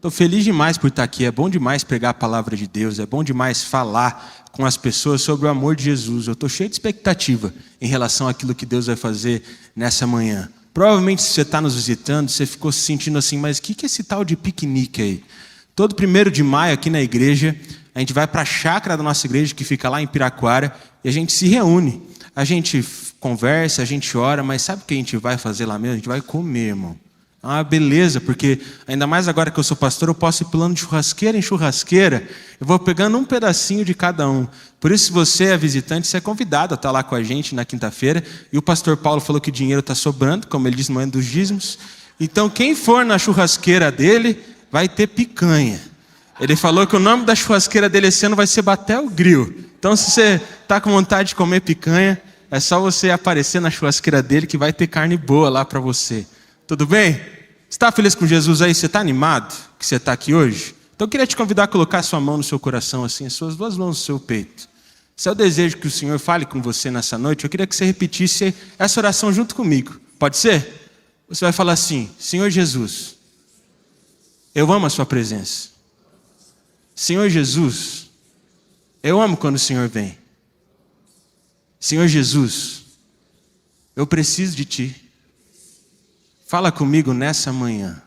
Estou feliz demais por estar aqui. É bom demais pregar a palavra de Deus. É bom demais falar com as pessoas sobre o amor de Jesus. Eu estou cheio de expectativa em relação àquilo que Deus vai fazer nessa manhã. Provavelmente, se você está nos visitando, você ficou se sentindo assim, mas o que é esse tal de piquenique aí? Todo 1º de maio aqui na igreja, a gente vai para a chácara da nossa igreja, que fica lá em Piraquara, e a gente se reúne. A gente conversa, a gente ora, mas sabe o que a gente vai fazer lá mesmo? A gente vai comer, irmão. É uma beleza, porque ainda mais agora que eu sou pastor, eu posso ir pulando de churrasqueira em churrasqueira, eu vou pegando um pedacinho de cada um. Por isso, se você é visitante, você é convidado a estar lá com a gente na quinta-feira. E o pastor Paulo falou que o dinheiro está sobrando, como ele diz no ano dos dízimos. Então, quem for na churrasqueira dele, vai ter picanha. Ele falou que o nome da churrasqueira dele esse ano vai ser Batel Grill. Então, se você está com vontade de comer picanha, é só você aparecer na churrasqueira dele que vai ter carne boa lá para você. Tudo bem? Você está feliz com Jesus aí? Você está animado que você está aqui hoje? Então eu queria te convidar a colocar a sua mão no seu coração, assim, as suas 2 mãos no seu peito. Se é o desejo que o Senhor fale com você nessa noite, eu queria que você repetisse essa oração junto comigo. Pode ser? Você vai falar assim: Senhor Jesus, eu amo a sua presença. Senhor Jesus, eu amo quando o Senhor vem. Senhor Jesus, eu preciso de Ti. Fala comigo nessa manhã.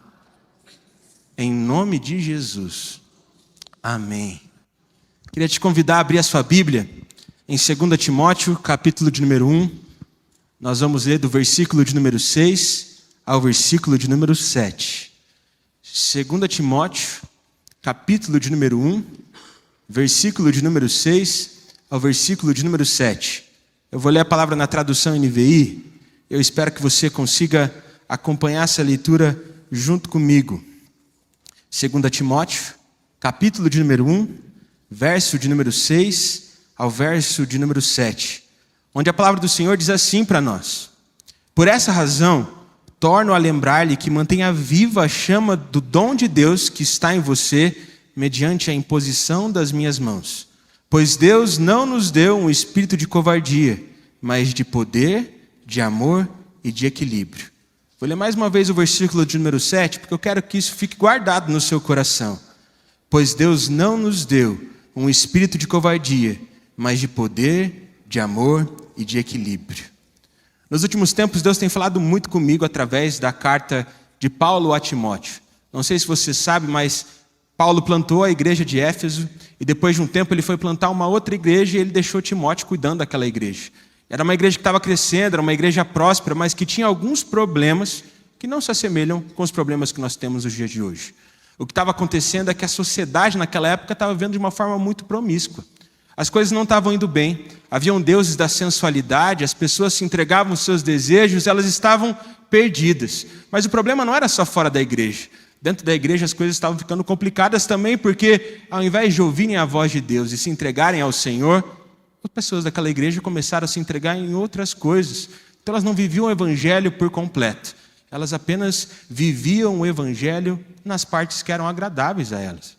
Em nome de Jesus. Amém. Queria te convidar a abrir a sua Bíblia em 2 Timóteo, capítulo de número 1. Nós vamos ler do versículo de número 6 ao versículo de número 7. 2 Timóteo, capítulo de número 1, versículo de número 6 ao versículo de número 7. Eu vou ler a palavra na tradução NVI. Eu espero que você consiga acompanhar essa leitura junto comigo. 2 Timóteo, capítulo de número 1, verso de número 6 ao verso de número 7, onde a palavra do Senhor diz assim para nós: Por essa razão, torno a lembrar-lhe que mantenha viva a chama do dom de Deus que está em você, mediante a imposição das minhas mãos. Pois Deus não nos deu um espírito de covardia, mas de poder, de amor e de equilíbrio. Vou ler mais uma vez o versículo de número 7, porque eu quero que isso fique guardado no seu coração. Pois Deus não nos deu um espírito de covardia, mas de poder, de amor e de equilíbrio. Nos últimos tempos, Deus tem falado muito comigo através da carta de Paulo a Timóteo. Não sei se você sabe, mas Paulo plantou a igreja de Éfeso e depois de um tempo ele foi plantar uma outra igreja e ele deixou Timóteo cuidando daquela igreja. Era uma igreja que estava crescendo, era uma igreja próspera, mas que tinha alguns problemas que não se assemelham com os problemas que nós temos nos dias de hoje. O que estava acontecendo é que a sociedade naquela época estava vivendo de uma forma muito promíscua. As coisas não estavam indo bem, haviam deuses da sensualidade, as pessoas se entregavam aos seus desejos, elas estavam perdidas. Mas o problema não era só fora da igreja. Dentro da igreja as coisas estavam ficando complicadas também, porque ao invés de ouvirem a voz de Deus e se entregarem ao Senhor, as pessoas daquela igreja começaram a se entregar em outras coisas. Então elas não viviam o evangelho por completo. Elas apenas viviam o evangelho nas partes que eram agradáveis a elas.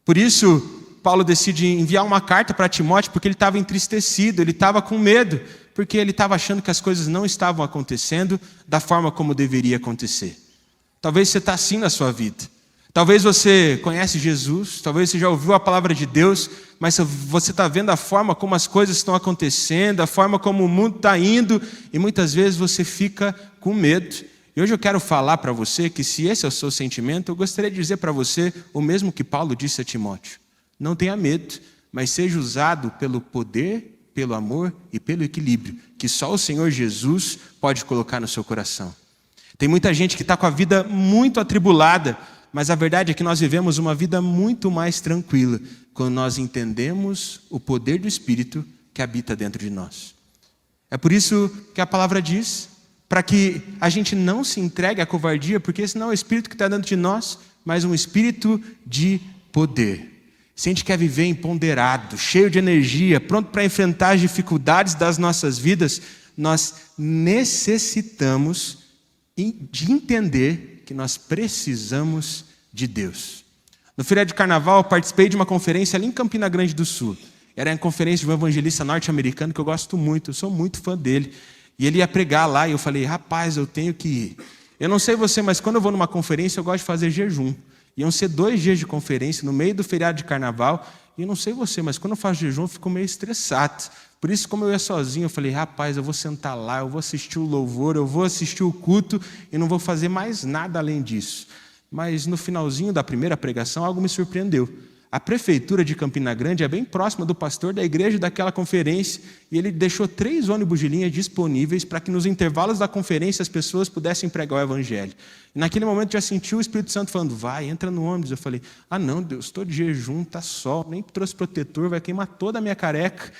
Por isso, Paulo decide enviar uma carta para Timóteo, porque ele estava entristecido, ele estava com medo, porque ele estava achando que as coisas não estavam acontecendo da forma como deveria acontecer. Talvez você está assim na sua vida. Talvez você conhece Jesus, talvez você já ouviu a palavra de Deus, mas você está vendo a forma como as coisas estão acontecendo, a forma como o mundo está indo, e muitas vezes você fica com medo. E hoje eu quero falar para você que, se esse é o seu sentimento, eu gostaria de dizer para você o mesmo que Paulo disse a Timóteo: não tenha medo, mas seja usado pelo poder, pelo amor e pelo equilíbrio que só o Senhor Jesus pode colocar no seu coração. Tem muita gente que está com a vida muito atribulada, mas a verdade é que nós vivemos uma vida muito mais tranquila quando nós entendemos o poder do Espírito que habita dentro de nós. É por isso que a palavra diz, para que a gente não se entregue à covardia, porque esse não é o Espírito que está dentro de nós, mas um Espírito de poder. Se a gente quer viver empoderado, cheio de energia, pronto para enfrentar as dificuldades das nossas vidas, nós necessitamos de entender que nós precisamos de Deus. No feriado de carnaval, eu participei de uma conferência ali em Campina Grande do Sul. Era uma conferência de um evangelista norte-americano que eu gosto muito, eu sou muito fã dele. E ele ia pregar lá e eu falei: rapaz, eu tenho que ir. Eu não sei você, mas quando eu vou numa conferência, eu gosto de fazer jejum. Iam ser 2 dias de conferência no meio do feriado de carnaval. E eu não sei você, mas quando eu faço jejum eu fico meio estressado. Por isso, como eu ia sozinho, eu falei, rapaz, eu vou sentar lá, eu vou assistir o louvor, eu vou assistir o culto e não vou fazer mais nada além disso. Mas no finalzinho da primeira pregação, algo me surpreendeu. A prefeitura de Campina Grande é bem próxima do pastor da igreja daquela conferência e ele deixou 3 ônibus de linha disponíveis para que nos intervalos da conferência as pessoas pudessem pregar o evangelho. E naquele momento já senti o Espírito Santo falando, vai, entra no ônibus. Eu falei, não, Deus, estou de jejum, está sol, nem trouxe protetor, vai queimar toda a minha careca.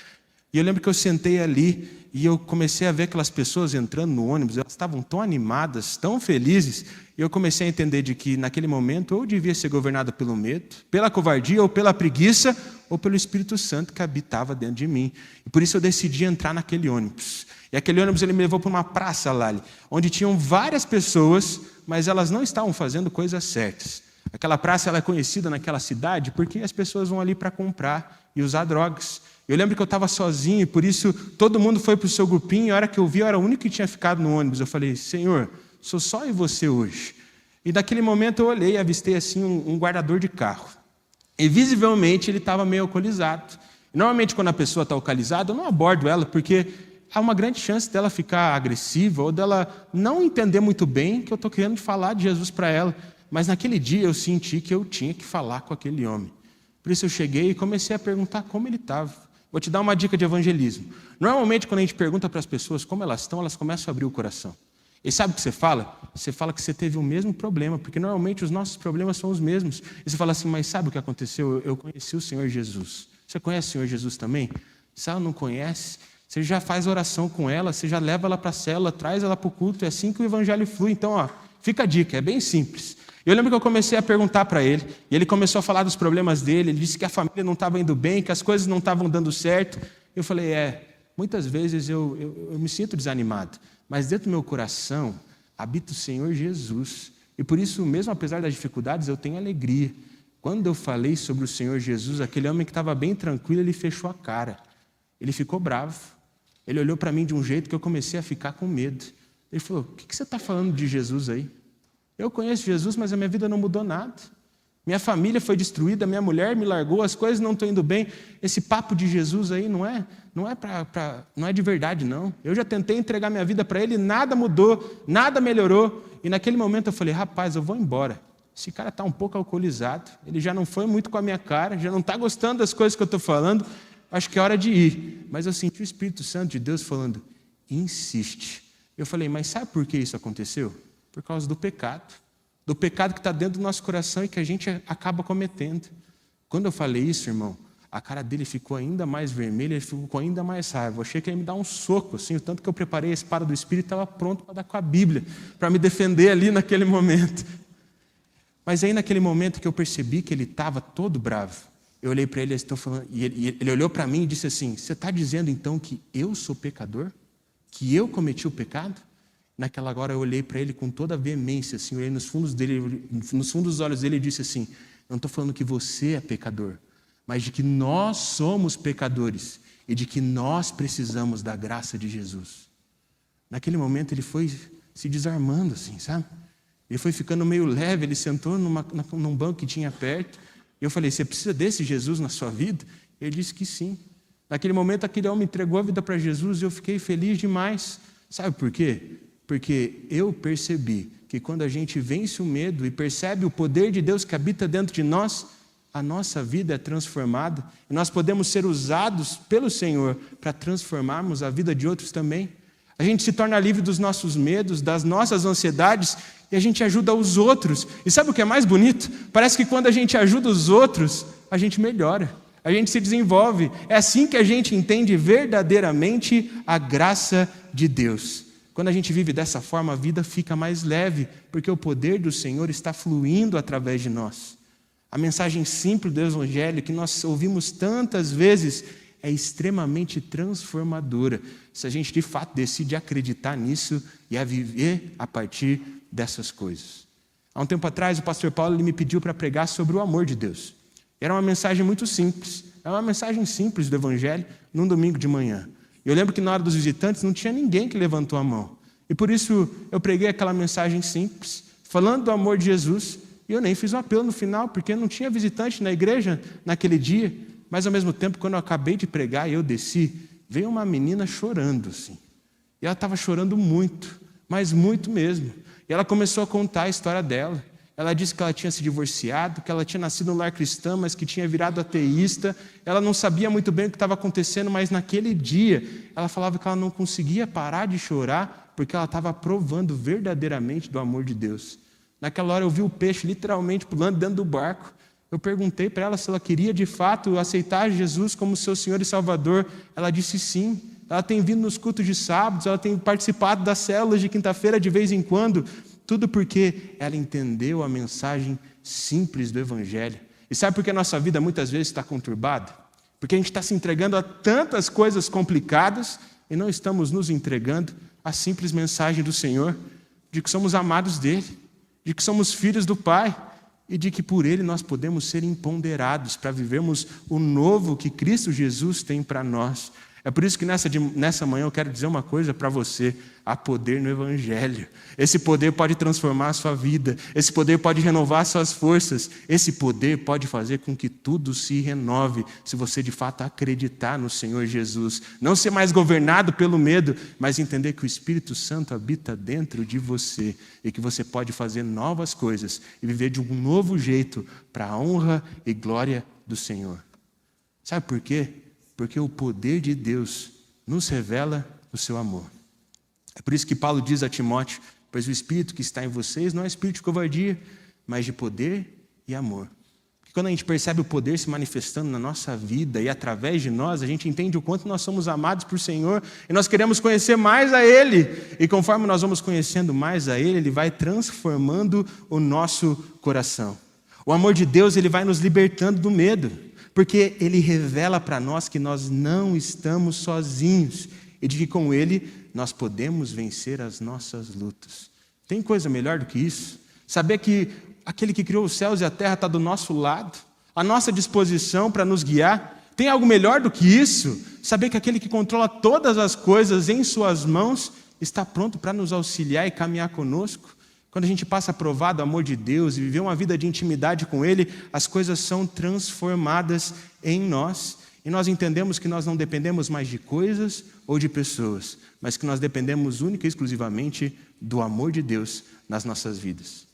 E eu lembro que eu sentei ali e eu comecei a ver aquelas pessoas entrando no ônibus, elas estavam tão animadas, tão felizes, e eu comecei a entender de que naquele momento eu devia ser governado pelo medo, pela covardia ou pela preguiça, ou pelo Espírito Santo que habitava dentro de mim. E por isso eu decidi entrar naquele ônibus. E aquele ônibus ele me levou para uma praça lá, onde tinham várias pessoas, mas elas não estavam fazendo coisas certas. Aquela praça ela é conhecida naquela cidade porque as pessoas vão ali para comprar e usar drogas. Eu lembro que eu estava sozinho e por isso todo mundo foi para o seu grupinho e a hora que eu vi eu era o único que tinha ficado no ônibus. Eu falei, Senhor, sou só eu e você hoje. E naquele momento eu olhei e avistei assim um guardador de carro. E visivelmente ele estava meio alcoolizado. Normalmente quando a pessoa está alcoolizada eu não abordo ela porque há uma grande chance dela ficar agressiva ou dela não entender muito bem que eu estou querendo falar de Jesus para ela. Mas naquele dia eu senti que eu tinha que falar com aquele homem. Por isso eu cheguei e comecei a perguntar como ele estava. Vou te dar uma dica de evangelismo. Normalmente, quando a gente pergunta para as pessoas como elas estão, elas começam a abrir o coração. E sabe o que você fala? Você fala que você teve o mesmo problema, porque normalmente os nossos problemas são os mesmos. E você fala assim, mas sabe o que aconteceu? Eu conheci o Senhor Jesus. Você conhece o Senhor Jesus também? Se ela não conhece, você já faz oração com ela, você já leva ela para a célula, traz ela para o culto, é assim que o evangelho flui. Então, fica a dica, é bem simples. Eu lembro que eu comecei a perguntar para ele, e ele começou a falar dos problemas dele, ele disse que a família não estava indo bem, que as coisas não estavam dando certo. Eu falei, muitas vezes eu me sinto desanimado, mas dentro do meu coração habita o Senhor Jesus. E por isso, mesmo apesar das dificuldades, eu tenho alegria. Quando eu falei sobre o Senhor Jesus, aquele homem que estava bem tranquilo, ele fechou a cara. Ele ficou bravo. Ele olhou para mim de um jeito que eu comecei a ficar com medo. Ele falou, o que você está falando de Jesus aí? Eu conheço Jesus, mas a minha vida não mudou nada. Minha família foi destruída, minha mulher me largou, as coisas não estão indo bem. Esse papo de Jesus aí não é de verdade, não. Eu já tentei entregar minha vida para ele, nada mudou, nada melhorou. E naquele momento eu falei, rapaz, eu vou embora. Esse cara está um pouco alcoolizado, ele já não foi muito com a minha cara, já não está gostando das coisas que eu estou falando, acho que é hora de ir. Mas eu senti o Espírito Santo de Deus falando, insiste. Eu falei, mas sabe por que isso aconteceu? Por causa do pecado que está dentro do nosso coração e que a gente acaba cometendo. Quando eu falei isso, irmão, a cara dele ficou ainda mais vermelha, ele ficou com ainda mais raiva. Eu achei que ele ia me dar um soco, assim, o tanto que eu preparei a espada do Espírito, estava pronto para dar com a Bíblia, para me defender ali naquele momento. Mas aí naquele momento que eu percebi que ele estava todo bravo, eu olhei para ele e ele olhou para mim e disse assim, você está dizendo então que eu sou pecador? Que eu cometi o pecado? Naquela hora eu olhei para ele com toda a veemência, assim, olhei nos fundos dos olhos dele e disse assim, eu não estou falando que você é pecador, mas de que nós somos pecadores e de que nós precisamos da graça de Jesus. Naquele momento ele foi se desarmando, assim, sabe? Ele foi ficando meio leve, ele sentou num banco que tinha perto, e eu falei, você precisa desse Jesus na sua vida? Ele disse que sim. Naquele momento aquele homem entregou a vida para Jesus e eu fiquei feliz demais. Sabe por quê? Porque eu percebi que quando a gente vence o medo e percebe o poder de Deus que habita dentro de nós, a nossa vida é transformada e nós podemos ser usados pelo Senhor para transformarmos a vida de outros também. A gente se torna livre dos nossos medos, das nossas ansiedades e a gente ajuda os outros. E sabe o que é mais bonito? Parece que quando a gente ajuda os outros, a gente melhora, a gente se desenvolve. É assim que a gente entende verdadeiramente a graça de Deus. Quando a gente vive dessa forma, a vida fica mais leve, porque o poder do Senhor está fluindo através de nós. A mensagem simples do Evangelho, que nós ouvimos tantas vezes, é extremamente transformadora, se a gente de fato decide acreditar nisso e a viver a partir dessas coisas. Há um tempo atrás, o pastor Paulo me pediu para pregar sobre o amor de Deus. Era uma mensagem muito simples, é uma mensagem simples do Evangelho, num domingo de manhã. Eu lembro que na hora dos visitantes não tinha ninguém que levantou a mão. E por isso eu preguei aquela mensagem simples, falando do amor de Jesus. E eu nem fiz um apelo no final, porque não tinha visitante na igreja naquele dia. Mas, ao mesmo tempo, quando eu acabei de pregar e eu desci, veio uma menina chorando, assim. E ela estava chorando muito, mas muito mesmo. E ela começou a contar a história dela. Ela disse que ela tinha se divorciado, que ela tinha nascido no lar cristão, mas que tinha virado ateísta. Ela não sabia muito bem o que estava acontecendo, mas naquele dia, ela falava que ela não conseguia parar de chorar, porque ela estava provando verdadeiramente do amor de Deus. Naquela hora eu vi o peixe literalmente pulando dentro do barco. Eu perguntei para ela se ela queria de fato aceitar Jesus como seu Senhor e Salvador. Ela disse sim. Ela tem vindo nos cultos de sábados, ela tem participado das células de quinta-feira de vez em quando. Tudo porque ela entendeu a mensagem simples do Evangelho. E sabe por que a nossa vida muitas vezes está conturbada? Porque a gente está se entregando a tantas coisas complicadas e não estamos nos entregando à simples mensagem do Senhor, de que somos amados dEle, de que somos filhos do Pai e de que por Ele nós podemos ser empoderados para vivermos o novo que Cristo Jesus tem para nós. É por isso que nessa manhã eu quero dizer uma coisa para você: há poder no Evangelho. Esse poder pode transformar a sua vida, esse poder pode renovar suas forças, esse poder pode fazer com que tudo se renove, se você de fato acreditar no Senhor Jesus. Não ser mais governado pelo medo, mas entender que o Espírito Santo habita dentro de você e que você pode fazer novas coisas e viver de um novo jeito para a honra e glória do Senhor. Sabe por quê? Porque o poder de Deus nos revela o seu amor. É por isso que Paulo diz a Timóteo: pois o Espírito que está em vocês não é espírito de covardia, mas de poder e amor. Porque quando a gente percebe o poder se manifestando na nossa vida e através de nós, a gente entende o quanto nós somos amados por Senhor e nós queremos conhecer mais a Ele. E conforme nós vamos conhecendo mais a Ele, Ele vai transformando o nosso coração. O amor de Deus, Ele vai nos libertando do medo, porque Ele revela para nós que nós não estamos sozinhos e de que com Ele nós podemos vencer as nossas lutas. Tem coisa melhor do que isso? Saber que aquele que criou os céus e a terra está do nosso lado, à nossa disposição para nos guiar. Tem algo melhor do que isso? Saber que aquele que controla todas as coisas em suas mãos está pronto para nos auxiliar e caminhar conosco. Quando a gente passa a provar do amor de Deus e viver uma vida de intimidade com Ele, as coisas são transformadas em nós. E nós entendemos que nós não dependemos mais de coisas ou de pessoas, mas que nós dependemos única e exclusivamente do amor de Deus nas nossas vidas.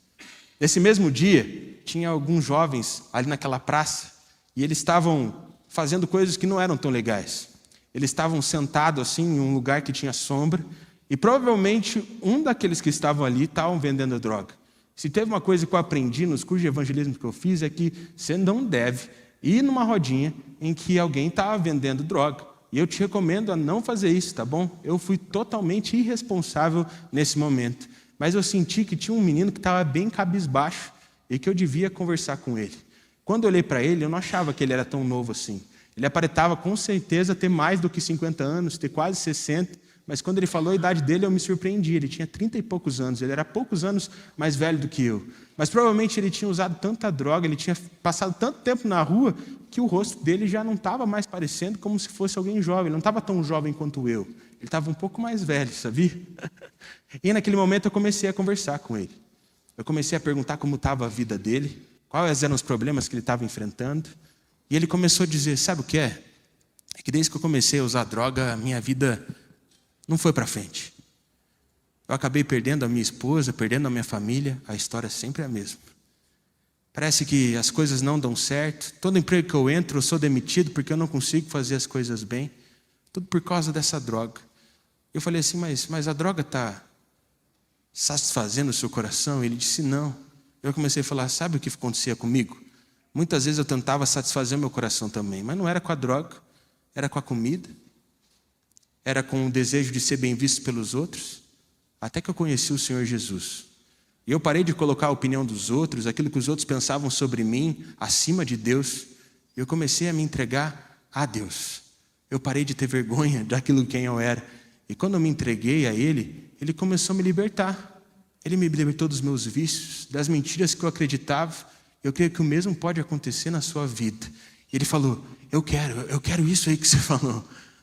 Nesse mesmo dia, tinha alguns jovens ali naquela praça e eles estavam fazendo coisas que não eram tão legais. Eles estavam sentados assim em um lugar que tinha sombra. E provavelmente um daqueles que estavam ali estavam vendendo droga. Se teve uma coisa que eu aprendi nos cursos de evangelismo que eu fiz, é que você não deve ir numa rodinha em que alguém estava vendendo droga. E eu te recomendo a não fazer isso, tá bom? Eu fui totalmente irresponsável nesse momento. Mas eu senti que tinha um menino que estava bem cabisbaixo e que eu devia conversar com ele. Quando eu olhei para ele, eu não achava que ele era tão novo assim. Ele aparentava com certeza ter mais do que 50 anos, ter quase 60. Mas quando ele falou a idade dele, eu me surpreendi. Ele tinha 30 e poucos anos, ele era poucos anos mais velho do que eu. Mas provavelmente ele tinha usado tanta droga, ele tinha passado tanto tempo na rua, que o rosto dele já não estava mais parecendo como se fosse alguém jovem. Ele não estava tão jovem quanto eu. Ele estava um pouco mais velho, sabia? E naquele momento eu comecei a conversar com ele. Eu comecei a perguntar como estava a vida dele, quais eram os problemas que ele estava enfrentando. E ele começou a dizer: sabe o que é? É que desde que eu comecei a usar droga, a minha vida não foi para frente. Eu acabei perdendo a minha esposa, perdendo a minha família. A história sempre é a mesma. Parece que as coisas não dão certo. Todo emprego que eu entro, eu sou demitido porque eu não consigo fazer as coisas bem. Tudo por causa dessa droga. Eu falei assim: mas a droga está satisfazendo o seu coração? Ele disse: não. Eu comecei a falar: sabe o que acontecia comigo? Muitas vezes eu tentava satisfazer o meu coração também, mas não era com a droga, era com a comida. Era com o desejo de ser bem visto pelos outros, até que eu conheci o Senhor Jesus. E eu parei de colocar a opinião dos outros, aquilo que os outros pensavam sobre mim, acima de Deus. E eu comecei a me entregar a Deus. Eu parei de ter vergonha daquilo quem eu era. E quando eu me entreguei a Ele, Ele começou a me libertar. Ele me libertou dos meus vícios, das mentiras que eu acreditava. Eu creio que o mesmo pode acontecer na sua vida. E Ele falou: eu quero isso aí que você falou.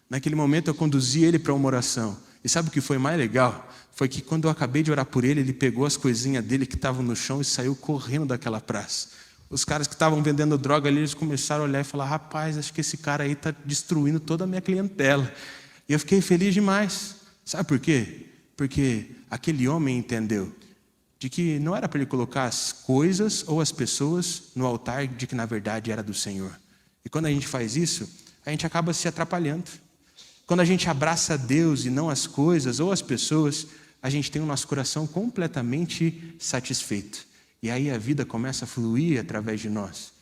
Naquele momento eu conduzi ele para uma oração. E sabe o que foi mais legal? Foi que quando eu acabei de orar por ele, ele pegou as coisinhas dele que estavam no chão e saiu correndo daquela praça. Os caras que estavam vendendo droga ali, eles começaram a olhar e falar: rapaz, acho que esse cara aí está destruindo toda a minha clientela. E eu fiquei feliz demais. Sabe por quê? Porque aquele homem entendeu de que não era para ele colocar as coisas ou as pessoas no altar de que na verdade era do Senhor. E quando a gente faz isso, a gente acaba se atrapalhando. Quando a gente abraça Deus e não as coisas ou as pessoas, a gente tem o nosso coração completamente satisfeito. E aí a vida começa a fluir através de nós.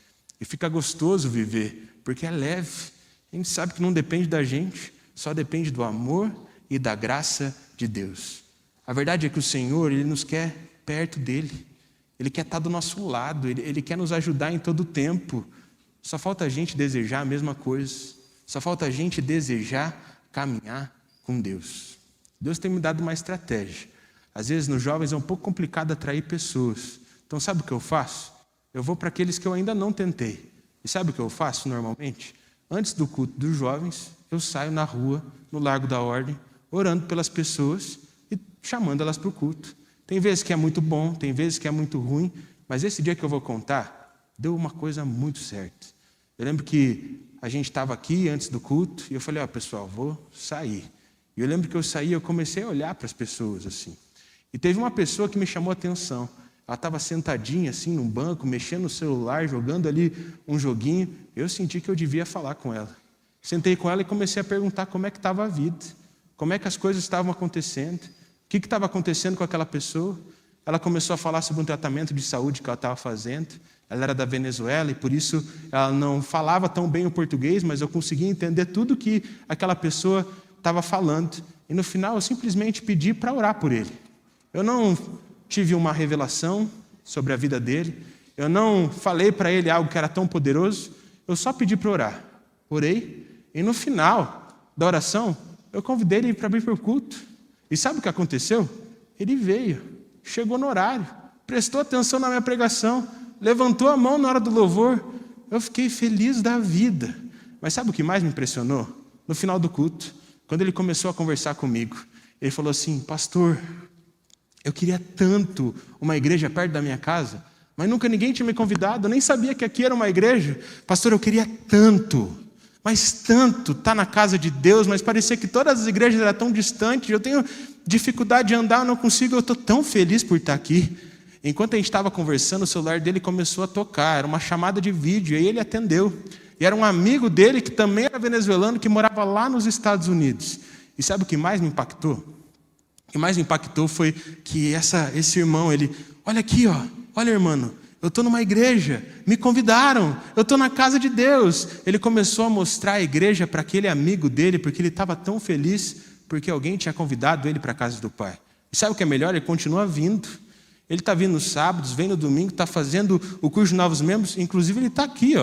E fica gostoso viver, porque é leve. A gente sabe que não depende da gente, só depende do amor e da graça de Deus. A verdade é que o Senhor, Ele nos quer perto dEle. Ele quer estar do nosso lado, Ele quer nos ajudar em todo o tempo. Só falta a gente desejar a mesma coisa. Só falta a gente desejar caminhar com Deus. Deus tem me dado uma estratégia. Às vezes nos jovens é um pouco complicado atrair pessoas. Então sabe o que eu faço? Eu vou para aqueles que eu ainda não tentei. E sabe o que eu faço normalmente? Antes do culto dos jovens, eu saio na rua, no Largo da Ordem, orando pelas pessoas e chamando elas para o culto. Tem vezes que é muito bom, tem vezes que é muito ruim, mas esse dia que eu vou contar, deu uma coisa muito certa. Eu lembro que a gente estava aqui antes do culto e eu falei: pessoal, vou sair. E eu lembro que eu saí, eu comecei a olhar para as pessoas assim. E teve uma pessoa que me chamou a atenção. Ela estava sentadinha assim num banco, mexendo no celular, jogando ali um joguinho. Eu senti que eu devia falar com ela. Sentei com ela e comecei a perguntar como é que estava a vida, como é que as coisas estavam acontecendo, o que estava acontecendo com aquela pessoa. Ela começou a falar sobre um tratamento de saúde que ela estava fazendo. Ela era da Venezuela e por isso ela não falava tão bem o português, mas eu conseguia entender tudo que aquela pessoa estava falando. E no final eu simplesmente pedi para orar por ele. Eu não tive uma revelação sobre a vida dele, eu não falei para ele algo que era tão poderoso, eu só pedi para orar. Orei e no final da oração eu convidei ele para vir para o culto. E sabe o que aconteceu? Ele veio, chegou no horário, prestou atenção na minha pregação, levantou a mão na hora do louvor. Eu fiquei feliz da vida. Mas sabe o que mais me impressionou? No final do culto, quando ele começou a conversar comigo, ele falou assim: pastor, eu queria tanto uma igreja perto da minha casa, mas nunca ninguém tinha me convidado, eu nem sabia que aqui era uma igreja. Pastor, eu queria tanto, mas tanto estar na casa de Deus, mas parecia que todas as igrejas eram tão distantes, eu tenho dificuldade de andar, eu não consigo, eu estou tão feliz por estar aqui. Enquanto a gente estava conversando, o celular dele começou a tocar, era uma chamada de vídeo, e aí ele atendeu. E era um amigo dele, que também era venezuelano, que morava lá nos Estados Unidos. E sabe o que mais me impactou? O que mais me impactou foi que esse irmão, ele: olha aqui, olha, irmão, eu estou numa igreja, me convidaram, eu estou na casa de Deus. Ele começou a mostrar a igreja para aquele amigo dele, porque ele estava tão feliz, porque alguém tinha convidado ele para a casa do Pai. E sabe o que é melhor? Ele continua vindo. Ele está vindo nos sábados, vem no domingo, está fazendo o curso de novos membros, inclusive ele está aqui,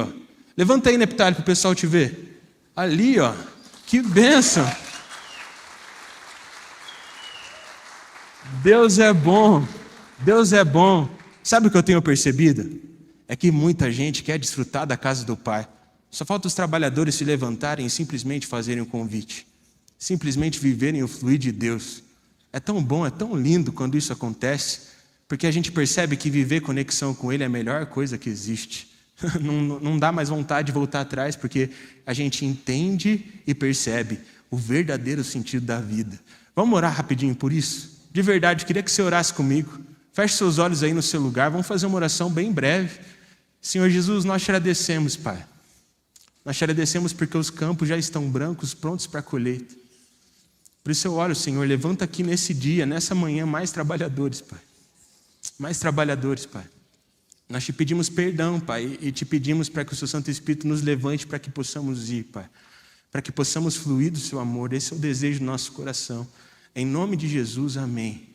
Levanta aí, Neptali, para o pessoal te ver. Ali, que bênção. Deus é bom, Deus é bom. Sabe o que eu tenho percebido? É que muita gente quer desfrutar da casa do Pai. Só falta os trabalhadores se levantarem e simplesmente fazerem o convite. Simplesmente viverem o fluir de Deus. É tão bom, é tão lindo quando isso acontece, porque a gente percebe que viver conexão com Ele é a melhor coisa que existe. Não dá mais vontade de voltar atrás, porque a gente entende e percebe o verdadeiro sentido da vida. Vamos orar rapidinho por isso? De verdade, queria que você orasse comigo. Feche seus olhos aí no seu lugar, vamos fazer uma oração bem breve. Senhor Jesus, nós te agradecemos, Pai. Nós te agradecemos porque os campos já estão brancos, prontos para a colheita. Por isso eu oro, Senhor, levanta aqui nesse dia, nessa manhã, mais trabalhadores, Pai. Mais trabalhadores, Pai. Nós te pedimos perdão, Pai, e te pedimos para que o Seu Santo Espírito nos levante para que possamos ir, Pai. Para que possamos fluir do Seu amor. Esse é o desejo do nosso coração. Em nome de Jesus, amém.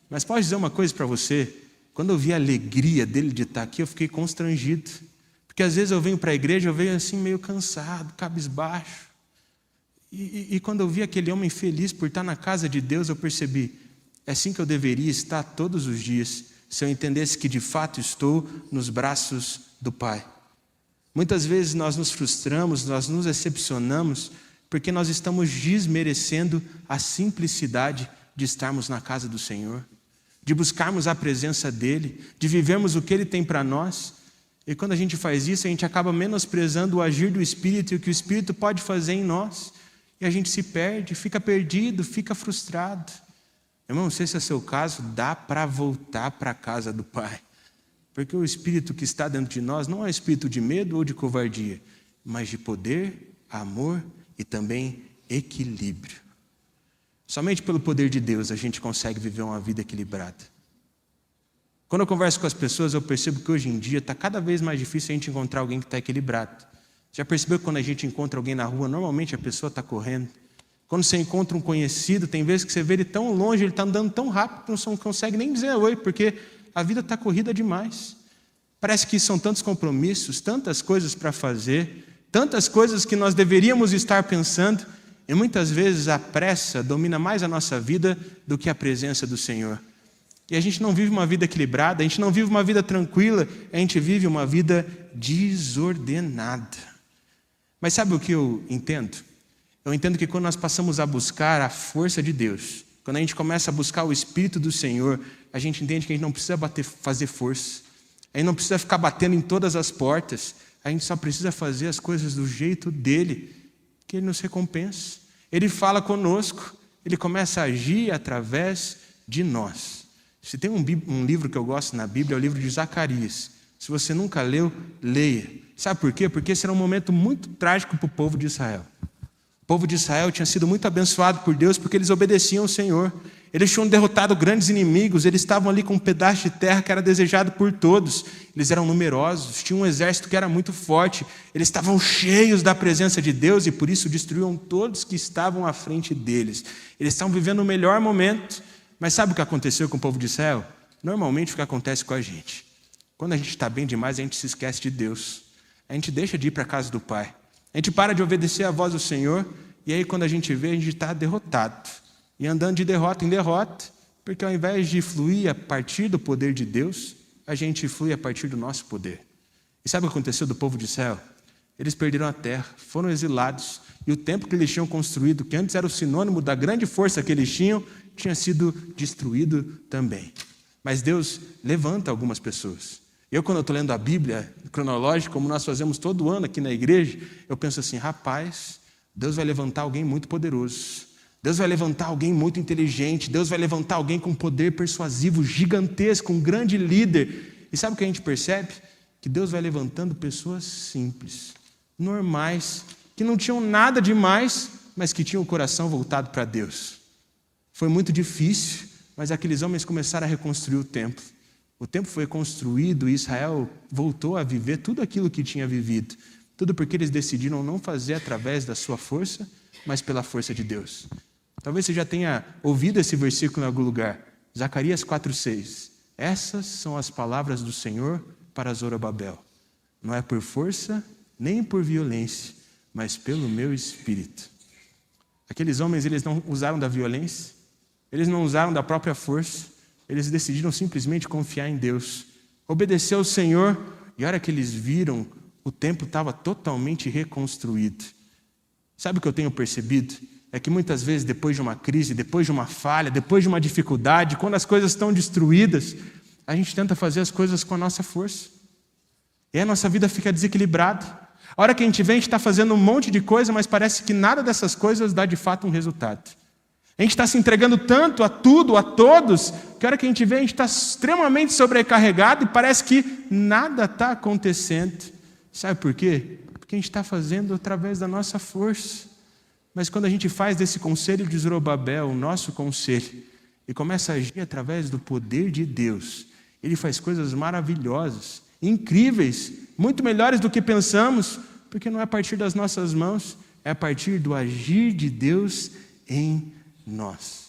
Mas posso dizer uma coisa para você? Quando eu vi a alegria dele de estar aqui, eu fiquei constrangido. Porque às vezes eu venho para a igreja, eu venho assim meio cansado, cabisbaixo. E quando eu vi aquele homem feliz por estar na casa de Deus, eu percebi, é assim que eu deveria estar todos os dias, se eu entendesse que de fato estou nos braços do Pai. Muitas vezes nós nos frustramos, nós nos decepcionamos, porque nós estamos desmerecendo a simplicidade de estarmos na casa do Senhor, de buscarmos a presença dEle, de vivermos o que Ele tem para nós. E quando a gente faz isso, a gente acaba menosprezando o agir do Espírito e o que o Espírito pode fazer em nós. E a gente se perde, fica perdido, fica frustrado. Irmão, não sei se é o seu caso, dá para voltar para a casa do Pai. Porque o Espírito que está dentro de nós não é um espírito de medo ou de covardia, mas de poder, amor e também equilíbrio. Somente pelo poder de Deus a gente consegue viver uma vida equilibrada. Quando eu converso com as pessoas, eu percebo que hoje em dia está cada vez mais difícil a gente encontrar alguém que está equilibrado. Já percebeu que quando a gente encontra alguém na rua, normalmente a pessoa está correndo? Quando você encontra um conhecido, tem vezes que você vê ele tão longe, ele está andando tão rápido que você não consegue nem dizer oi, porque a vida está corrida demais. Parece que são tantos compromissos, tantas coisas para fazer, tantas coisas que nós deveríamos estar pensando, e muitas vezes a pressa domina mais a nossa vida do que a presença do Senhor. E a gente não vive uma vida equilibrada, a gente não vive uma vida tranquila, a gente vive uma vida desordenada. Mas sabe o que eu entendo? Eu entendo que quando nós passamos a buscar a força de Deus, quando a gente começa a buscar o Espírito do Senhor, a gente entende que a gente não precisa fazer força, a gente não precisa ficar batendo em todas as portas, a gente só precisa fazer as coisas do jeito dEle, que Ele nos recompensa. Ele fala conosco, Ele começa a agir através de nós. Se tem um livro que eu gosto na Bíblia, é o livro de Zacarias. Se você nunca leu, leia. Sabe por quê? Porque esse era um momento muito trágico para o povo de Israel. O povo de Israel tinha sido muito abençoado por Deus porque eles obedeciam ao Senhor. Eles tinham derrotado grandes inimigos, eles estavam ali com um pedaço de terra que era desejado por todos. Eles eram numerosos, tinham um exército que era muito forte, eles estavam cheios da presença de Deus e por isso destruíam todos que estavam à frente deles. Eles estavam vivendo o melhor momento. Mas sabe o que aconteceu com o povo de Israel? Normalmente o que acontece com a gente. Quando a gente está bem demais, a gente se esquece de Deus. A gente deixa de ir para a casa do Pai. A gente para de obedecer à voz do Senhor. E aí quando a gente vê, a gente está derrotado. E andando de derrota em derrota. Porque ao invés de fluir a partir do poder de Deus, a gente flui a partir do nosso poder. E sabe o que aconteceu do povo de Israel? Eles perderam a terra, foram exilados. E o templo que eles tinham construído, que antes era o sinônimo da grande força que eles tinham sido destruído também. Mas Deus levanta algumas pessoas. Quando eu estou lendo a Bíblia cronológica, como nós fazemos todo ano aqui na igreja, eu penso assim, rapaz, Deus vai levantar alguém muito poderoso. Deus vai levantar alguém muito inteligente. Deus vai levantar alguém com poder persuasivo, gigantesco, um grande líder. E sabe o que a gente percebe? Que Deus vai levantando pessoas simples, normais, que não tinham nada demais, mas que tinham o coração voltado para Deus. Foi muito difícil, mas aqueles homens começaram a reconstruir o templo. O templo foi construído e Israel voltou a viver tudo aquilo que tinha vivido. Tudo porque eles decidiram não fazer através da sua força, mas pela força de Deus. Talvez você já tenha ouvido esse versículo em algum lugar. Zacarias 4:6. Essas são as palavras do Senhor para Zorobabel. Não é por força, nem por violência, mas pelo meu Espírito. Aqueles homens, eles não usaram da violência, eles não usaram da própria força, eles decidiram simplesmente confiar em Deus, obedecer ao Senhor, e a hora que eles viram, o templo estava totalmente reconstruído. Sabe o que eu tenho percebido? É que muitas vezes, depois de uma crise, depois de uma falha, depois de uma dificuldade, quando as coisas estão destruídas, a gente tenta fazer as coisas com a nossa força. E aí a nossa vida fica desequilibrada. A hora que a gente vê, a gente está fazendo um monte de coisa, mas parece que nada dessas coisas dá de fato um resultado. A gente está se entregando tanto a tudo, a todos, que a hora que a gente vê, a gente está extremamente sobrecarregado e parece que nada está acontecendo. Sabe por quê? Porque a gente está fazendo através da nossa força. Mas quando a gente faz desse conselho de Zorobabel o nosso conselho e começa a agir através do poder de Deus, Ele faz coisas maravilhosas, incríveis, muito melhores do que pensamos, porque não é a partir das nossas mãos, é a partir do agir de Deus em nós.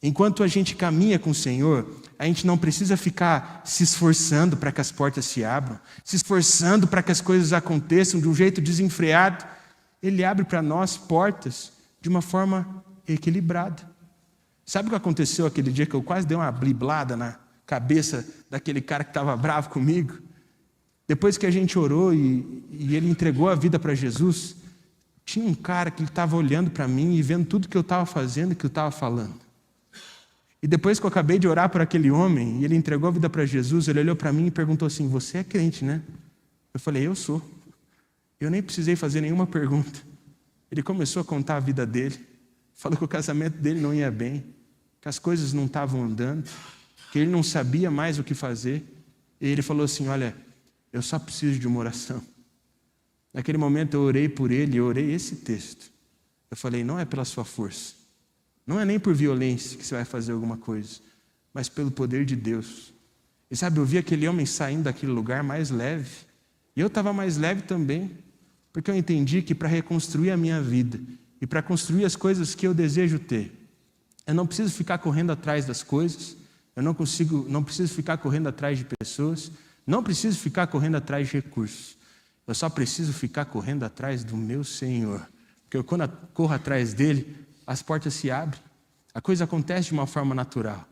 Enquanto a gente caminha com o Senhor, a gente não precisa ficar se esforçando para que as portas se abram, se esforçando para que as coisas aconteçam de um jeito desenfreado. Ele abre para nós portas de uma forma equilibrada. Sabe o que aconteceu aquele dia que eu quase dei uma bliblada na cabeça daquele cara que estava bravo comigo? Depois que a gente orou e ele entregou a vida para Jesus, tinha um cara que estava olhando para mim e vendo tudo que eu estava fazendo e que eu estava falando. E depois que eu acabei de orar por aquele homem, e ele entregou a vida para Jesus, ele olhou para mim e perguntou assim: você é crente, né? Eu falei: eu sou. Eu nem precisei fazer nenhuma pergunta. Ele começou a contar a vida dele, falou que o casamento dele não ia bem, que as coisas não estavam andando, que ele não sabia mais o que fazer. E ele falou assim: olha, eu só preciso de uma oração. Naquele momento eu orei por ele, eu orei esse texto. Eu falei: não é pela sua força, não é nem por violência que você vai fazer alguma coisa, mas pelo poder de Deus. E sabe, eu vi aquele homem saindo daquele lugar mais leve, e eu estava mais leve também, porque eu entendi que para reconstruir a minha vida e para construir as coisas que eu desejo ter, eu não preciso ficar correndo atrás das coisas, eu não preciso ficar correndo atrás de pessoas, não preciso ficar correndo atrás de recursos. Eu só preciso ficar correndo atrás do meu Senhor. Porque quando eu corro atrás dele, as portas se abrem. A coisa acontece de uma forma natural.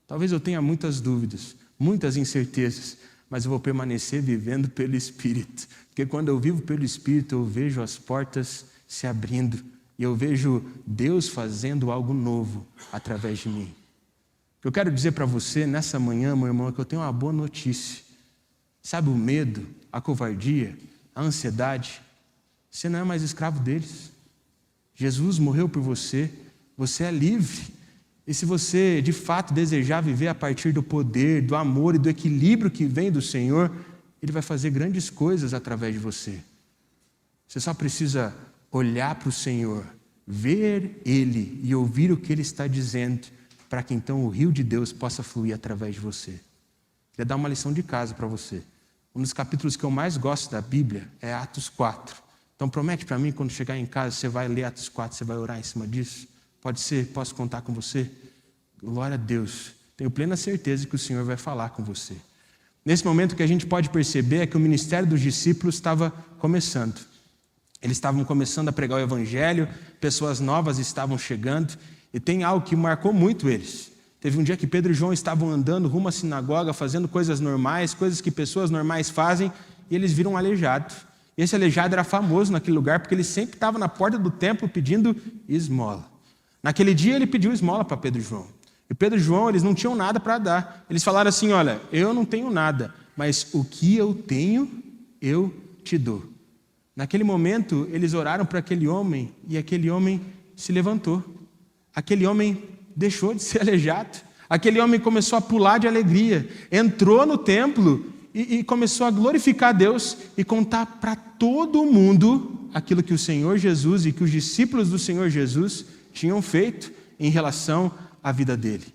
Talvez eu tenha muitas dúvidas, muitas incertezas, mas eu vou permanecer vivendo pelo Espírito. Porque quando eu vivo pelo Espírito, eu vejo as portas se abrindo. E eu vejo Deus fazendo algo novo através de mim. Eu quero dizer para você nessa manhã, meu irmão, que eu tenho uma boa notícia. Sabe o medo, a covardia, a ansiedade? Você não é mais escravo deles. Jesus morreu por você, você é livre. E se você de fato desejar viver a partir do poder, do amor e do equilíbrio que vem do Senhor, Ele vai fazer grandes coisas através de você. Você só precisa olhar para o Senhor, ver Ele e ouvir o que Ele está dizendo, para que então o rio de Deus possa fluir através de você. Queria dar uma lição de casa para você. Um dos capítulos que eu mais gosto da Bíblia é Atos 4. Então promete para mim, quando chegar em casa, você vai ler Atos 4, você vai orar em cima disso? Pode ser? Posso contar com você? Glória a Deus. Tenho plena certeza que o Senhor vai falar com você. Nesse momento, o que a gente pode perceber é que o ministério dos discípulos estava começando. Eles estavam começando a pregar o Evangelho, pessoas novas estavam chegando, e tem algo que marcou muito eles. Teve um dia que Pedro e João estavam andando rumo à sinagoga, fazendo coisas normais, coisas que pessoas normais fazem, e eles viram um aleijado. E esse aleijado era famoso naquele lugar, porque ele sempre estava na porta do templo pedindo esmola. Naquele dia ele pediu esmola para Pedro e João. E Pedro e João, eles não tinham nada para dar. Eles falaram assim: olha, eu não tenho nada, mas o que eu tenho, eu te dou. Naquele momento, eles oraram para aquele homem, e aquele homem se levantou. Aquele homem deixou de ser aleijado. Aquele homem começou a pular de alegria, entrou no templo e começou a glorificar a Deus e contar para todo mundo aquilo que o Senhor Jesus e que os discípulos do Senhor Jesus tinham feito em relação à vida dele.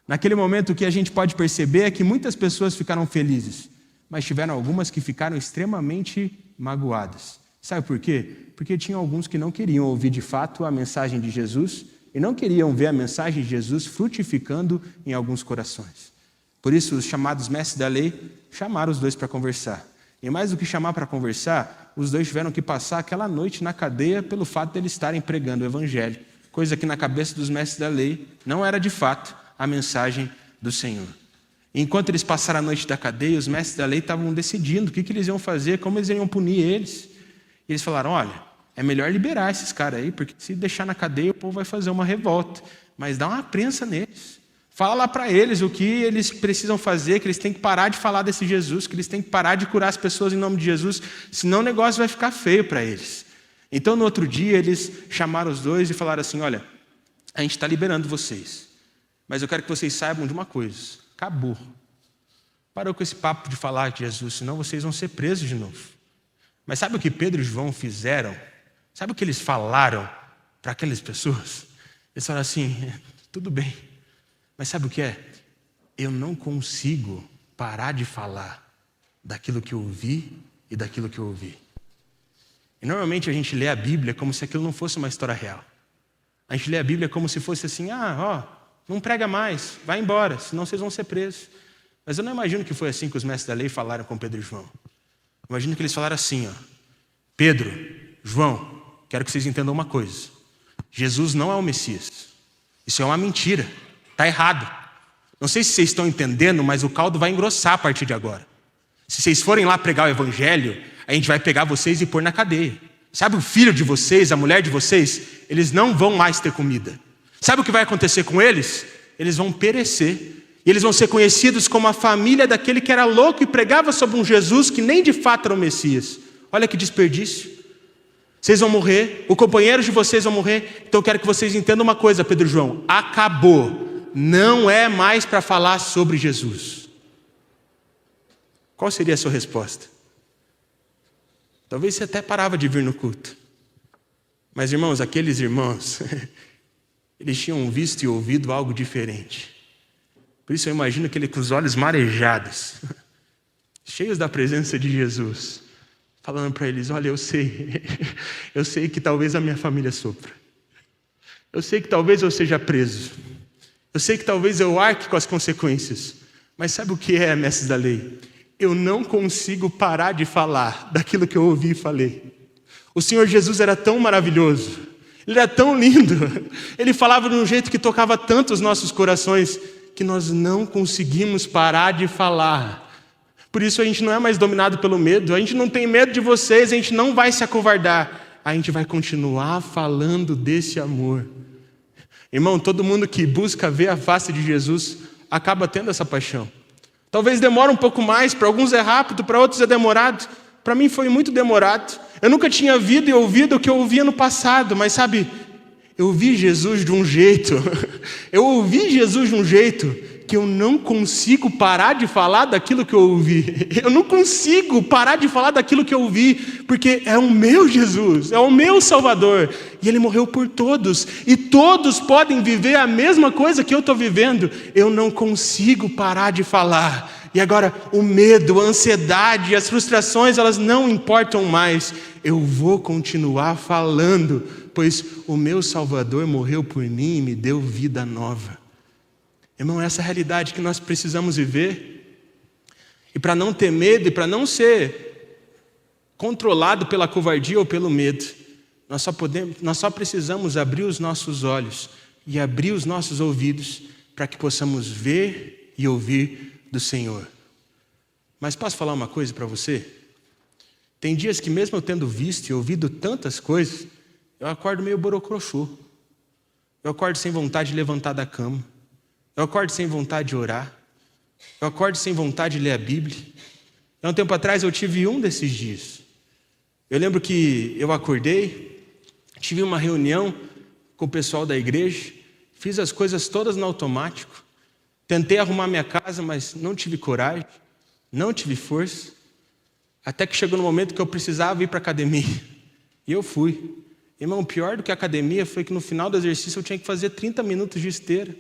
Naquele momento, o que a gente pode perceber é que muitas pessoas ficaram felizes, mas tiveram algumas que ficaram extremamente magoadas. Sabe por quê? Porque tinha alguns que não queriam ouvir de fato a mensagem de Jesus e não queriam ver a mensagem de Jesus frutificando em alguns corações. Por isso, os chamados mestres da lei chamaram os dois para conversar. E mais do que chamar para conversar, os dois tiveram que passar aquela noite na cadeia pelo fato de eles estarem pregando o Evangelho, coisa que na cabeça dos mestres da lei não era de fato a mensagem do Senhor. E enquanto eles passaram a noite da cadeia, os mestres da lei estavam decidindo o que eles iam fazer, como eles iam punir eles. E eles falaram: olha, é melhor liberar esses caras aí, porque se deixar na cadeia o povo vai fazer uma revolta, mas dá uma prensa neles. Fala lá para eles o que eles precisam fazer, que eles têm que parar de falar desse Jesus, que eles têm que parar de curar as pessoas em nome de Jesus, senão o negócio vai ficar feio para eles. Então, no outro dia, eles chamaram os dois e falaram assim: olha, a gente está liberando vocês, mas eu quero que vocês saibam de uma coisa: acabou. Parou com esse papo de falar de Jesus, senão vocês vão ser presos de novo. Mas sabe o que Pedro e João fizeram? Sabe o que eles falaram para aquelas pessoas? Eles falaram assim: tudo bem, mas sabe o que é? Eu não consigo parar de falar daquilo que eu vi e daquilo que eu ouvi. E normalmente a gente lê a Bíblia como se aquilo não fosse uma história real. A gente lê a Bíblia como se fosse assim: não prega mais, vai embora, senão vocês vão ser presos. Mas eu não imagino que foi assim que os mestres da lei falaram com Pedro e João. Imagino que eles falaram assim: Pedro, João, quero que vocês entendam uma coisa. Jesus não é o Messias. Isso é uma mentira. Está errado. Não sei se vocês estão entendendo, mas o caldo vai engrossar a partir de agora. Se vocês forem lá pregar o Evangelho, a gente vai pegar vocês e pôr na cadeia. Sabe o filho de vocês, a mulher de vocês, eles não vão mais ter comida. Sabe o que vai acontecer com eles? Eles vão perecer. E eles vão ser conhecidos como a família daquele que era louco e pregava sobre um Jesus que nem de fato era o Messias. Olha que desperdício. Vocês vão morrer, o companheiro de vocês vão morrer. Então eu quero que vocês entendam uma coisa, Pedro e João. Acabou. Não é mais para falar sobre Jesus. Qual seria a sua resposta? Talvez você até parava de vir no culto. Mas irmãos, aqueles irmãos, eles tinham visto e ouvido algo diferente. Por isso eu imagino aquele com os olhos marejados, cheios da presença de Jesus, falando para eles: olha, eu sei que talvez a minha família sofra. Eu sei que talvez eu seja preso. Eu sei que talvez eu arque com as consequências. Mas sabe o que é, mestres da lei? Eu não consigo parar de falar daquilo que eu ouvi e falei. O Senhor Jesus era tão maravilhoso, Ele era tão lindo, Ele falava de um jeito que tocava tanto os nossos corações, que nós não conseguimos parar de falar. Por isso a gente não é mais dominado pelo medo, a gente não tem medo de vocês, a gente não vai se acovardar, a gente vai continuar falando desse amor. Irmão, todo mundo que busca ver a face de Jesus acaba tendo essa paixão. Talvez demore um pouco mais, para alguns é rápido, para outros é demorado. Para mim foi muito demorado. Eu nunca tinha visto e ouvido o que eu ouvia no passado, mas sabe, eu ouvi Jesus de um jeito, que eu não consigo parar de falar daquilo que eu ouvi. Eu não consigo parar de falar daquilo que eu ouvi, porque é o meu Jesus, é o meu Salvador. E Ele morreu por todos, e todos podem viver a mesma coisa que eu estou vivendo. Eu não consigo parar de falar. E agora o medo, a ansiedade, as frustrações, elas não importam mais. Eu vou continuar falando, pois o meu Salvador morreu por mim e me deu vida nova. Irmão, essa é a realidade que nós precisamos viver. E para não ter medo e para não ser controlado pela covardia ou pelo medo, nós só precisamos abrir os nossos olhos e abrir os nossos ouvidos para que possamos ver e ouvir do Senhor. Mas posso falar uma coisa para você? Tem dias que mesmo eu tendo visto e ouvido tantas coisas, eu acordo meio borocrochô. Eu acordo sem vontade de levantar da cama. Eu acordo sem vontade de orar. Eu acordo sem vontade de ler a Bíblia. Há um tempo atrás eu tive um desses dias. Eu lembro que eu acordei, tive uma reunião com o pessoal da igreja, fiz as coisas todas no automático, tentei arrumar minha casa, mas não tive coragem, não tive força, até que chegou no momento que eu precisava ir para a academia. E eu fui. Irmão, pior do que a academia foi que no final do exercício eu tinha que fazer 30 minutos de esteira.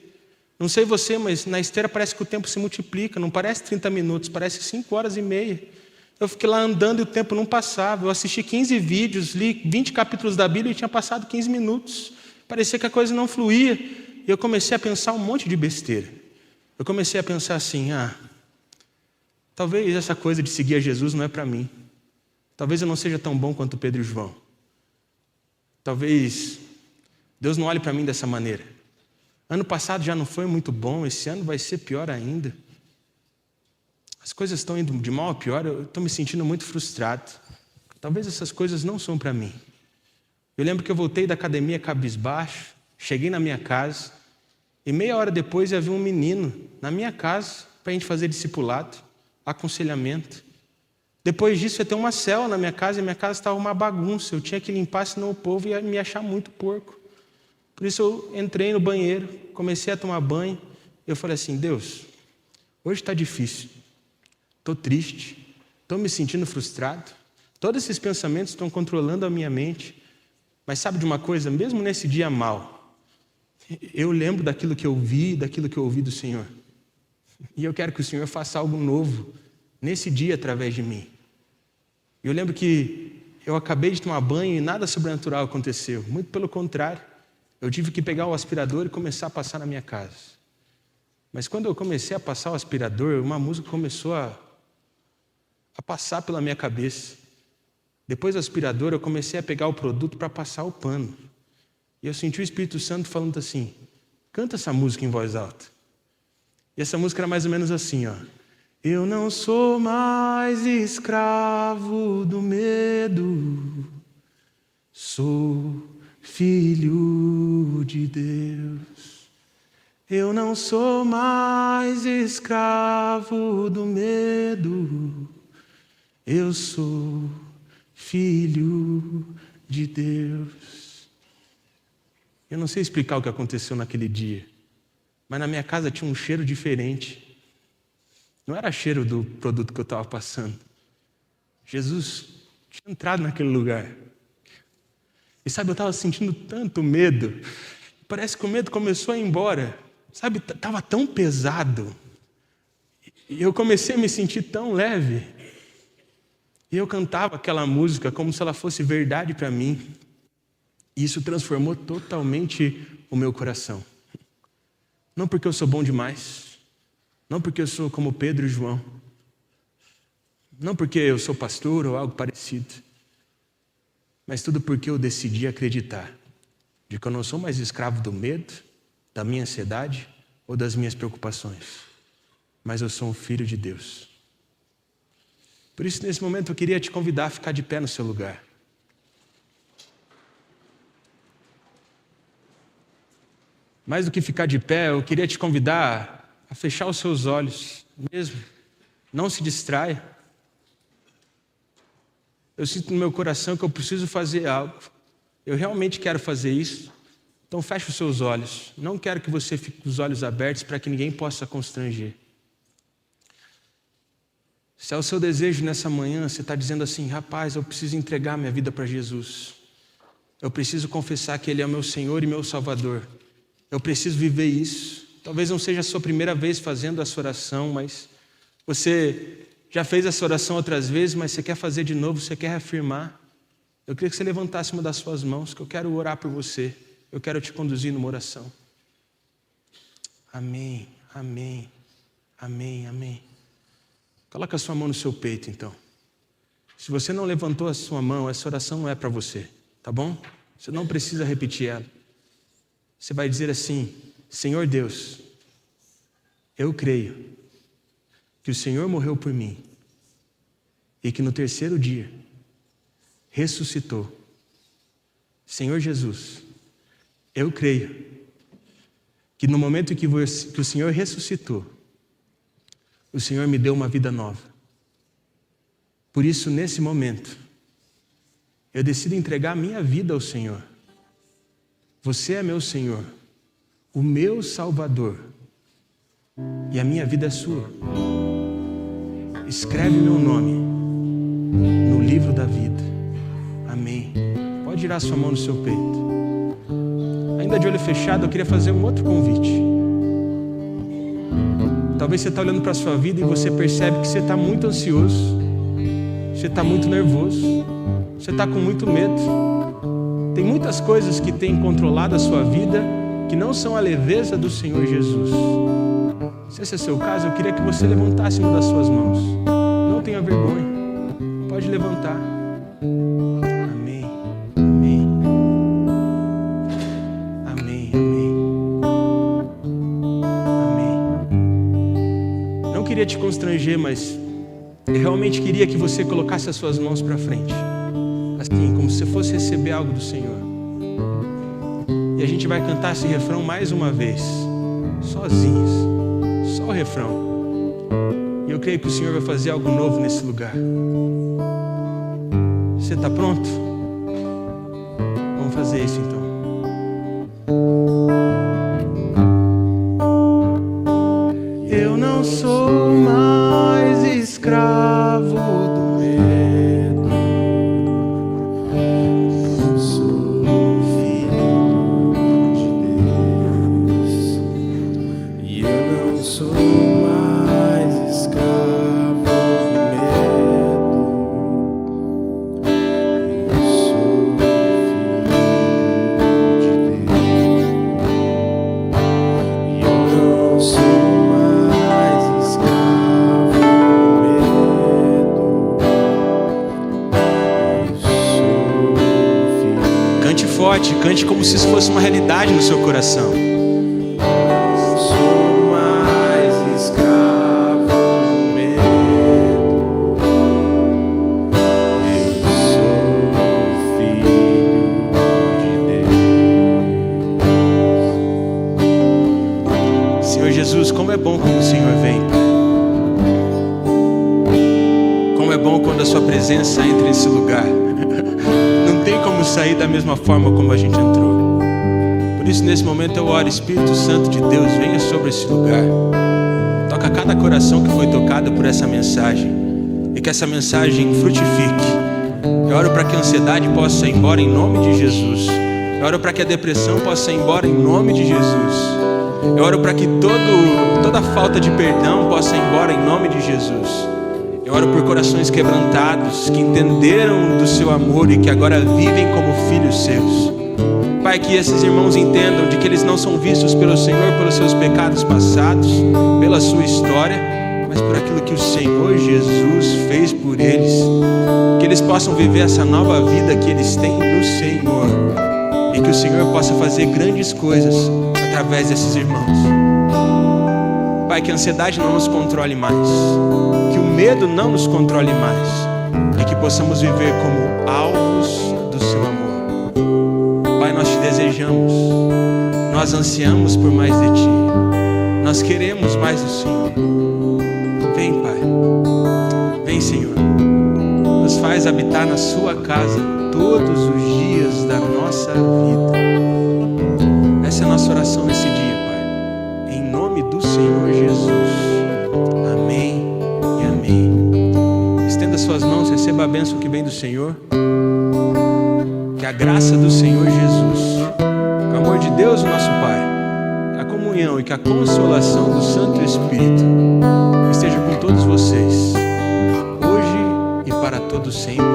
Não sei você, mas na esteira parece que o tempo se multiplica, não parece 30 minutos, parece 5 horas e meia. Eu fiquei lá andando e o tempo não passava. Eu assisti 15 vídeos, li 20 capítulos da Bíblia e tinha passado 15 minutos. Parecia que a coisa não fluía. E eu comecei a pensar um monte de besteira. Eu comecei a pensar assim, talvez essa coisa de seguir a Jesus não é para mim. Talvez eu não seja tão bom quanto Pedro e João. Talvez Deus não olhe para mim dessa maneira. Ano passado já não foi muito bom, esse ano vai ser pior ainda. As coisas estão indo de mal a pior, eu estou me sentindo muito frustrado. Talvez essas coisas não são para mim. Eu lembro que eu voltei da academia cabisbaixo, cheguei na minha casa, e meia hora depois havia um menino na minha casa para a gente fazer discipulado, aconselhamento. Depois disso ia ter uma célula na minha casa, e minha casa estava uma bagunça. Eu tinha que limpar, senão o povo ia me achar muito porco. Por isso eu entrei no banheiro, comecei a tomar banho. Eu falei assim, Deus, hoje está difícil, estou triste, estou me sentindo frustrado. Todos esses pensamentos estão controlando a minha mente. Mas sabe de uma coisa? Mesmo nesse dia mau, eu lembro daquilo que eu vi, daquilo que eu ouvi do Senhor. E eu quero que o Senhor faça algo novo nesse dia através de mim. Eu lembro que eu acabei de tomar banho e nada sobrenatural aconteceu. Muito pelo contrário. Eu tive que pegar o aspirador e começar a passar na minha casa. Mas quando eu comecei a passar o aspirador, uma música começou a passar pela minha cabeça. Depois do aspirador, eu comecei a pegar o produto para passar o pano. E eu senti o Espírito Santo falando assim, canta essa música em voz alta. E essa música era mais ou menos assim, Eu não sou mais escravo do medo. Sou filho de Deus. Eu não sou mais escravo do medo. Eu sou filho de Deus. Eu não sei explicar o que aconteceu naquele dia, mas na minha casa tinha um cheiro diferente. Não era cheiro do produto que eu estava passando. Jesus tinha entrado naquele lugar. E sabe, eu estava sentindo tanto medo. Parece que o medo começou a ir embora. Sabe, estava tão pesado. E eu comecei a me sentir tão leve. E eu cantava aquela música como se ela fosse verdade para mim. E isso transformou totalmente o meu coração. Não porque eu sou bom demais. Não porque eu sou como Pedro e João. Não porque eu sou pastor ou algo parecido. Mas tudo porque eu decidi acreditar de que eu não sou mais escravo do medo, da minha ansiedade ou das minhas preocupações. Mas eu sou um filho de Deus. Por isso, nesse momento, eu queria te convidar a ficar de pé no seu lugar. Mais do que ficar de pé, eu queria te convidar a fechar os seus olhos mesmo. Não se distraia. Eu sinto no meu coração que eu preciso fazer algo. Eu realmente quero fazer isso. Então feche os seus olhos. Não quero que você fique com os olhos abertos para que ninguém possa constranger. Se é o seu desejo nessa manhã, você está dizendo assim: rapaz, eu preciso entregar minha vida para Jesus. Eu preciso confessar que Ele é o meu Senhor e meu Salvador. Eu preciso viver isso. Talvez não seja a sua primeira vez fazendo essa oração, mas você já fez essa oração outras vezes, mas você quer fazer de novo, você quer reafirmar. Eu queria que você levantasse uma das suas mãos, que eu quero orar por você. Eu quero te conduzir numa oração. Amém, amém, amém, amém. Coloca a sua mão no seu peito, então. Se você não levantou a sua mão, essa oração não é para você, tá bom? Você não precisa repetir ela. Você vai dizer assim: Senhor Deus, eu creio que o Senhor morreu por mim e que no terceiro dia ressuscitou. Senhor Jesus, eu creio que no momento que o Senhor ressuscitou, o Senhor me deu uma vida nova. Por isso, nesse momento, eu decido entregar a minha vida ao Senhor. Você é meu Senhor, o meu Salvador, e a minha vida é sua. Escreve meu nome no livro da vida. Amém. Pode girar sua mão no seu peito. Ainda de olho fechado, eu queria fazer um outro convite. Talvez você está olhando para a sua vida e você percebe que você está muito ansioso, você está muito nervoso, você está com muito medo. Tem muitas coisas que têm controlado a sua vida que não são a leveza do Senhor Jesus. Se esse é o seu caso, eu queria que você levantasse uma das suas mãos. Não tenha vergonha. Pode levantar. Amém. Amém. Amém. Amém. Amém. Não queria te constranger, mas eu realmente queria que você colocasse as suas mãos para frente. Assim, como se fosse receber algo do Senhor. E a gente vai cantar esse refrão mais uma vez, sozinhos, só o refrão. E eu creio que o Senhor vai fazer algo novo nesse lugar. Você está pronto? Vamos fazer isso então. Eu não sou mais escravo do medo. Eu sou filho de Deus. E eu não sou mais escravo do medo. Eu sou filho de Deus. E eu não sou mais escravo do medo. Eu sou filho. Cante forte, cante como se isso fosse uma realidade no seu coração. Eu sou mais escravo do medo. Eu sou filho presença entre nesse lugar. Não tem como sair da mesma forma como a gente entrou. Por isso, nesse momento eu oro, Espírito Santo de Deus, venha sobre esse lugar. Toca cada coração que foi tocado por essa mensagem, e que essa mensagem frutifique. Eu oro para que a ansiedade possa ir embora em nome de Jesus. Eu oro para que a depressão possa ir embora em nome de Jesus. Eu oro para que toda falta de perdão possa ir embora em nome de Jesus. Eu oro por corações quebrantados, que entenderam do seu amor e que agora vivem como filhos seus. Pai, que esses irmãos entendam de que eles não são vistos pelo Senhor pelos seus pecados passados, pela sua história, mas por aquilo que o Senhor Jesus fez por eles. Que eles possam viver essa nova vida que eles têm no Senhor. E que o Senhor possa fazer grandes coisas através desses irmãos. Pai, que a ansiedade não nos controle mais, que o medo não nos controle mais, e que possamos viver como alvos do seu amor. Pai, nós te desejamos, nós ansiamos por mais de ti, nós queremos mais do Senhor. Vem, Pai, vem, Senhor, nos faz habitar na sua casa todos os dias da nossa vida. Essa é a nossa oração nesse dia, Pai, em nome do Senhor Jesus. Amém e amém. Estenda suas mãos, receba a bênção que vem do Senhor. Que a graça do Senhor Jesus, o amor de Deus, o nosso Pai, que a comunhão e que a consolação do Santo Espírito esteja com todos vocês, hoje e para todo sempre.